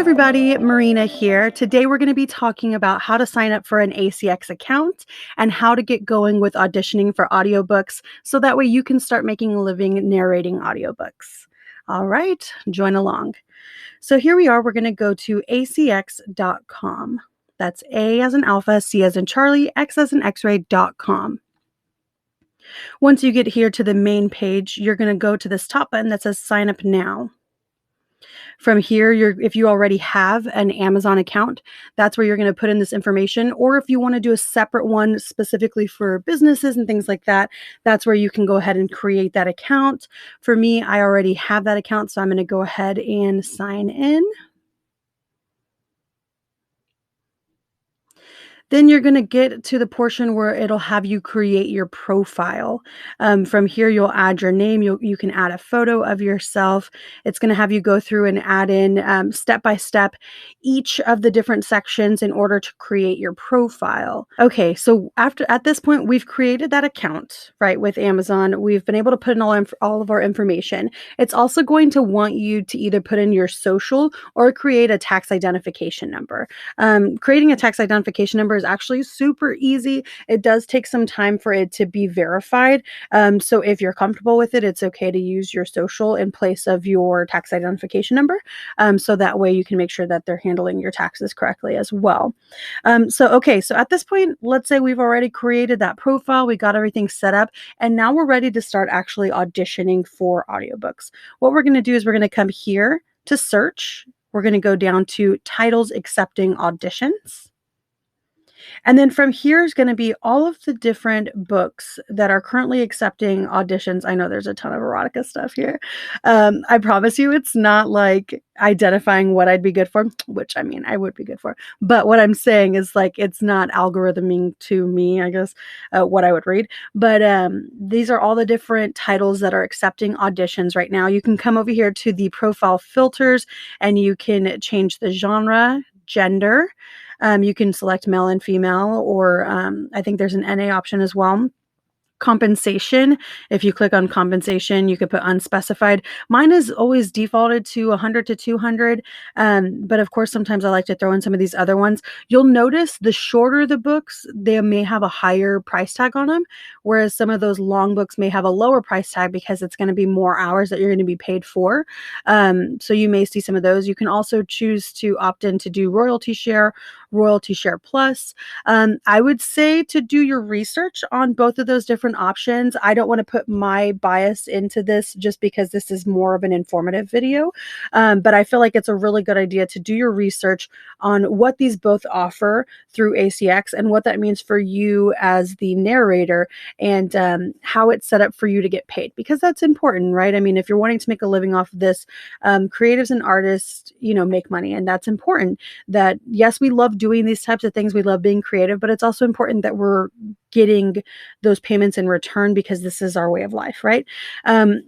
everybody, Marina here. Today we're going to be talking about how to sign up for an ACX account and how to get going with auditioning for audiobooks so that way you can start making a living narrating audiobooks. All right, join along. So here we are, we're going to go to acx.com. That's A as in alpha, C as in Charlie, X as in X-ray.com. Once you get here to the main page, you're going to go to this top button that says sign up now. From here, if you already have an Amazon account, that's where you're going to put in this information. Or if you want to do a separate one specifically for businesses and things like that, that's where you can go ahead and create that account. For me, I already have that account, so I'm going to go ahead and sign in. Then you're going to get to the portion where it'll have you create your profile. From here, you'll add your name. You can add a photo of yourself. It's going to have you go through and add in step by step each of the different sections in order to create your profile. Okay, so at this point, we've created that account, right, with Amazon. We've been able to put in all of our information. It's also going to want you to either put in your social or create a tax identification number. Creating a tax identification number is actually super easy. It does take some time for it to be verified. So if you're comfortable with it, it's okay to use your social in place of your tax identification number. So that way you can make sure that they're handling your taxes correctly as well. So at this point, let's say we've already created that profile. We got everything set up, and now we're ready to start actually auditioning for audiobooks. What we're going to do is we're going to come here to search. We're going to go down to titles accepting auditions. And then from here is going to be all of the different books that are currently accepting auditions. I know there's a ton of erotica stuff here. I promise you it's not like identifying what I'd be good for, which I mean, I would be good for. But what I'm saying is like, it's not algorithming to me, I guess, what I would read. But these are all the different titles that are accepting auditions right now. You can come over here to the profile filters and you can change the genre, gender. You can select male and female, or I think there's an NA option as well. Compensation. If you click on compensation, you could put unspecified. Mine is always defaulted to 100 to 200. But of course, sometimes I like to throw in some of these other ones. You'll notice the shorter the books, they may have a higher price tag on them, whereas some of those long books may have a lower price tag because it's going to be more hours that you're going to be paid for. So you may see some of those. You can also choose to opt in to do royalty share plus. I would say to do your research on both of those different options. I don't want to put my bias into this just because this is more of an informative video. But I feel like it's a really good idea to do your research on what these both offer through ACX and what that means for you as the narrator and how it's set up for you to get paid, because that's important, right? I mean, if you're wanting to make a living off of this, creatives and artists, make money. And that's important. That yes, we love doing these types of things. We love being creative, but it's also important that we're getting those payments in return because this is our way of life, right?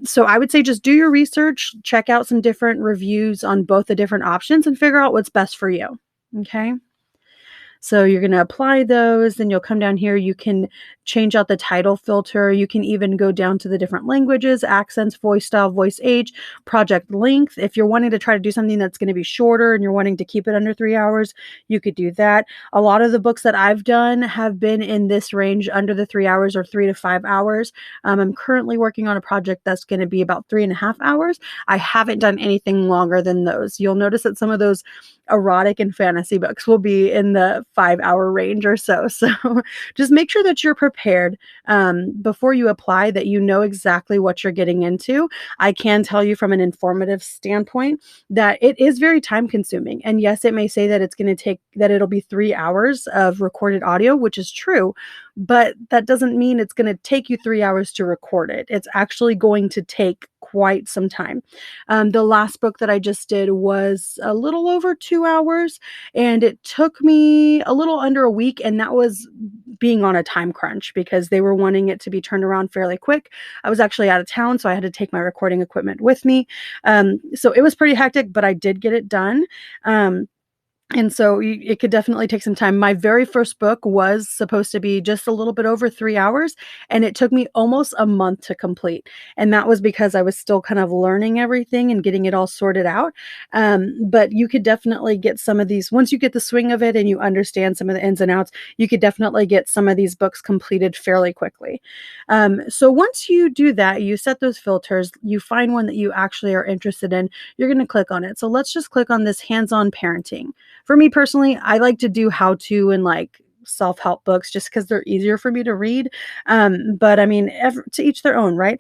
So I would say just do your research, check out some different reviews on both the different options and figure out what's best for you. Okay. So you're going to apply those, then you'll come down here. You can change out the title filter. You can even go down to the different languages, accents, voice style, voice age, project length. If you're wanting to try to do something that's going to be shorter and you're wanting to keep it under 3 hours, you could do that. A lot of the books that I've done have been in this range under the 3 hours or 3 to 5 hours. I'm currently working on a project that's going to be about 3.5 hours. I haven't done anything longer than those. You'll notice that some of those erotic and fantasy books will be in the 5-hour range or so. So just make sure that you're prepared before you apply, that you know exactly what you're getting into. I can tell you from an informative standpoint that it is very time consuming. And yes, it may say that it'll be 3 hours of recorded audio, which is true, but that doesn't mean it's going to take you 3 hours to record it. It's actually going to take quite some time. The last book that I just did was a little over 2 hours, and it took me a little under a week, and that was being on a time crunch because they were wanting it to be turned around fairly quick. I was actually out of town, so I had to take my recording equipment with me. So it was pretty hectic, but I did get it done. And so it could definitely take some time. My very first book was supposed to be just a little bit over 3 hours, and it took me almost a month to complete, and that was because I was still kind of learning everything and getting it all sorted out. But you could definitely get some of these once you get the swing of it and you understand some of the ins and outs, you could definitely get some of these books completed fairly quickly. So once you do that, you set those filters, you find one that you actually are interested in, you're gonna click on it. So let's just click on this hands-on parenting. For me personally, I like to do how to and like self-help books just because they're easier for me to read. But I mean, to each their own, right?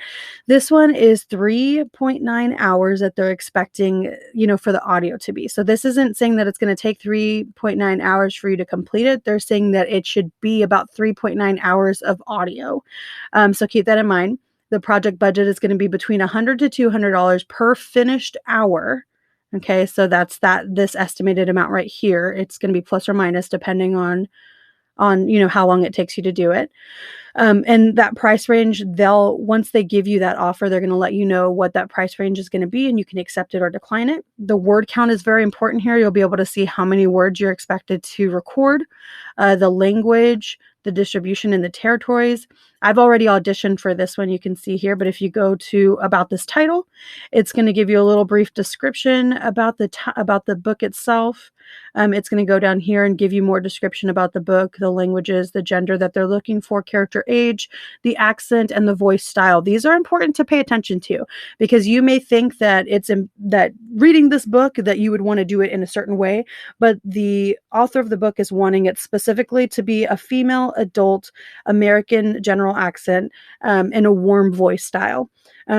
This one is 3.9 hours that they're expecting, for the audio to be. So this isn't saying that it's going to take 3.9 hours for you to complete it. They're saying that it should be about 3.9 hours of audio. So keep that in mind. The project budget is going to be between $100 to $200 per finished hour. Okay, so that's this estimated amount right here. It's going to be plus or minus depending on how long it takes you to do it. And that price range, once they give you that offer, they're going to let you know what that price range is going to be, and you can accept it or decline it. The word count is very important here. You'll be able to see how many words you're expected to record, the language, the distribution, and the territories. I've already auditioned for this one, you can see here, but if you go to about this title, it's going to give you a little brief description about the book itself. It's going to go down here and give you more description about the book, the languages, the gender that they're looking for, character age, the accent, and the voice style. These are important to pay attention to because you may think that that reading this book that you would want to do it in a certain way, but the author of the book is wanting it specifically to be a female adult American general accent and a warm voice style.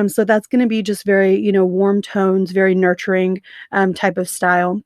So that's going to be just very, warm tones, very nurturing type of style.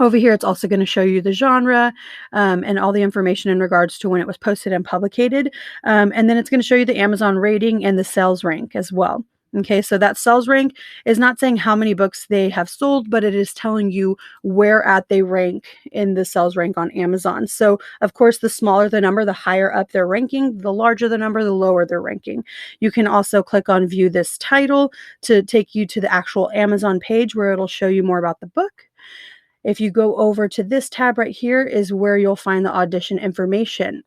Over here, it's also going to show you the genre and all the information in regards to when it was posted and publicated. And then it's going to show you the Amazon rating and the sales rank as well. Okay, so that sales rank is not saying how many books they have sold, but it is telling you where at they rank in the sales rank on Amazon. So, of course, the smaller the number, the higher up their ranking. The larger the number, the lower their ranking. You can also click on View This Title to take you to the actual Amazon page where it'll show you more about the book. If you go over to this tab right here is where you'll find the audition information.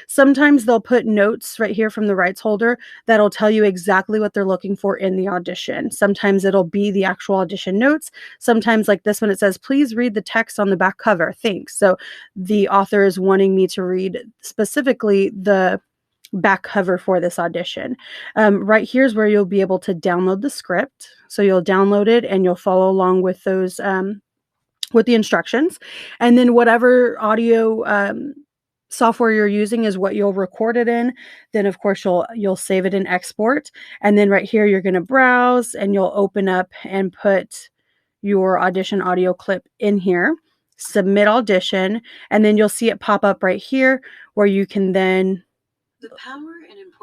Sometimes they'll put notes right here from the rights holder that'll tell you exactly what they're looking for in the audition. Sometimes it'll be the actual audition notes. Sometimes like this one, it says, please read the text on the back cover. Thanks. So the author is wanting me to read specifically the back cover for this audition. Right here's where you'll be able to download the script. So you'll download it and you'll follow along with those with the instructions, and then whatever audio software you're using is what you'll record it in. Then of course you'll save it and export, and then right here you're going to browse and you'll open up and put your audition audio clip in here, submit audition, and then you'll see it pop up right here where you can then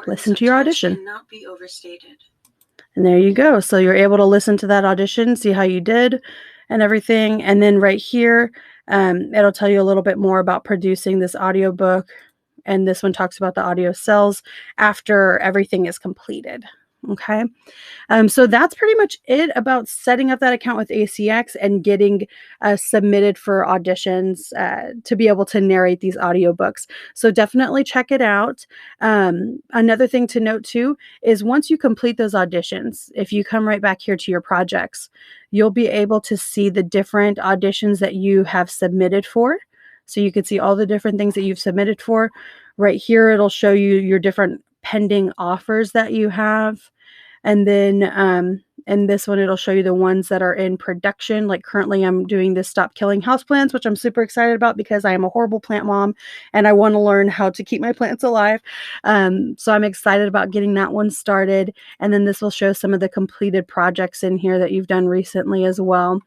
listen to your audition. Cannot be overstated. And there you go. So you're able to listen to that audition, see how you did and everything. And then right here, it'll tell you a little bit more about producing this audiobook. And this one talks about the audio cells after everything is completed. Okay. So that's pretty much it about setting up that account with ACX and getting submitted for auditions to be able to narrate these audiobooks. So definitely check it out. Another thing to note too is once you complete those auditions, if you come right back here to your projects, you'll be able to see the different auditions that you have submitted for. So you can see all the different things that you've submitted for. Right here, it'll show you your different pending offers that you have. And then in this one, it'll show you the ones that are in production. Like currently I'm doing this Stop Killing Houseplants, which I'm super excited about because I am a horrible plant mom and I want to learn how to keep my plants alive. So I'm excited about getting that one started. And then this will show some of the completed projects in here that you've done recently as well.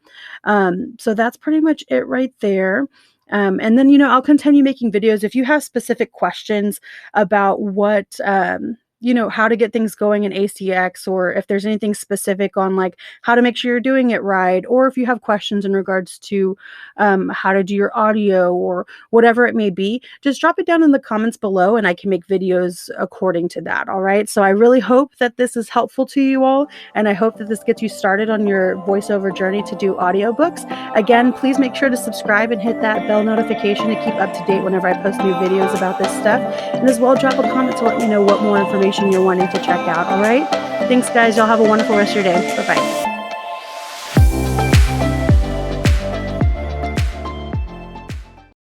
So that's pretty much it right there. And then, I'll continue making videos. If you have specific questions about what how to get things going in ACX, or if there's anything specific on like how to make sure you're doing it right, or if you have questions in regards to how to do your audio or whatever it may be, just drop it down in the comments below and I can make videos according to that. All right. So I really hope that this is helpful to you all. And I hope that this gets you started on your voiceover journey to do audiobooks. Again, please make sure to subscribe and hit that bell notification to keep up to date whenever I post new videos about this stuff. And as well, drop a comment to let me know what more information you're wanting to check out. All right. Thanks, guys. Y'all have a wonderful rest of your day. Bye bye.